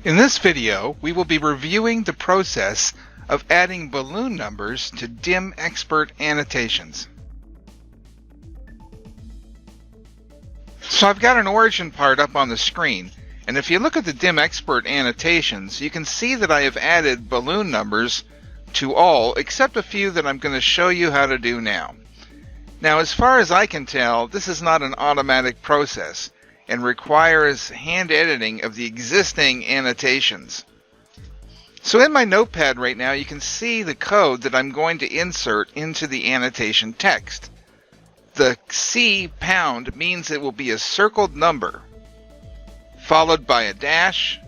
In this video, we will be reviewing the process of adding balloon numbers to DimXpert annotations. So I've got an origin part up on the screen, and if you look at the DimXpert annotations, you can see that I have added balloon numbers to all except a few that I'm going to show you how to do now. Now, as far as I can tell, this is not an automatic process and requires hand editing of the existing annotations. So in my notepad right now, you can see the code that I'm going to insert into the annotation text. The C pound means it will be a circled number, followed by a dash,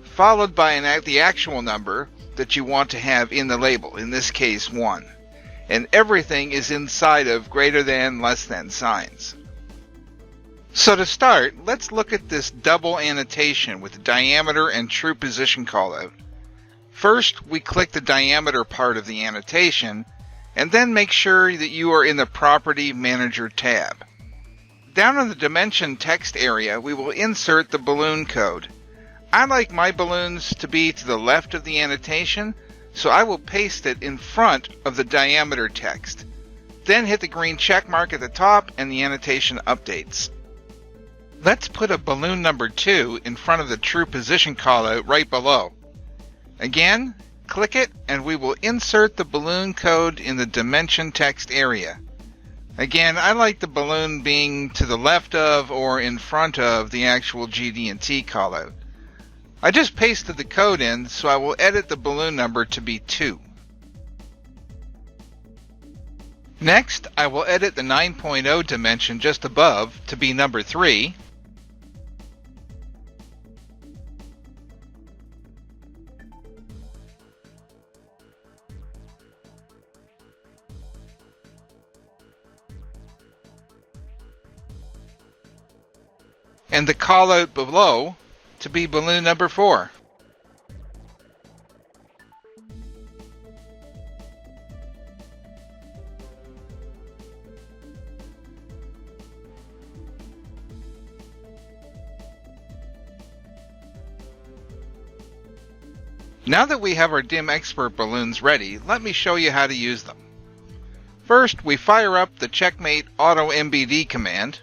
followed by the actual number that you want to have in the label, in this case 1. And everything is inside of greater than, less than signs. So to start, let's look at this double annotation with the diameter and true position callout. First, we click the diameter part of the annotation, and then make sure that you are in the Property Manager tab. Down in the Dimension text area, we will insert the balloon code. I like my balloons to be to the left of the annotation, so I will paste it in front of the diameter text. Then hit the green check mark at the top and the annotation updates. Let's put a balloon number 2 in front of the true position callout right below. Again, click it and we will insert the balloon code in the dimension text area. Again, I like the balloon being to the left of or in front of the actual GD&T callout. I just pasted the code in, so I will edit the balloon number to be 2. Next, I will edit the 9.0 dimension just above to be number 3. And the callout below to be balloon number 4. Now that we have our DimXpert balloons ready, let me show you how to use them. First, we fire up the Checkmate Auto MBD command.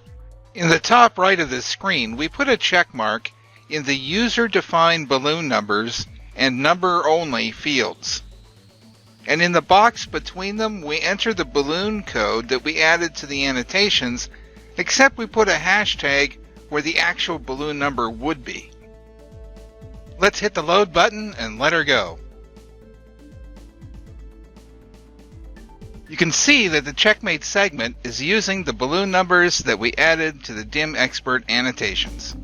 In the top right of this screen, we put a check mark in the user-defined balloon numbers and number only fields. And in the box between them, we enter the balloon code that we added to the annotations, except we put a hashtag where the actual balloon number would be. Let's hit the load button and let her go. You can see that the Checkmate segment is using the balloon numbers that we added to the DimXpert annotations.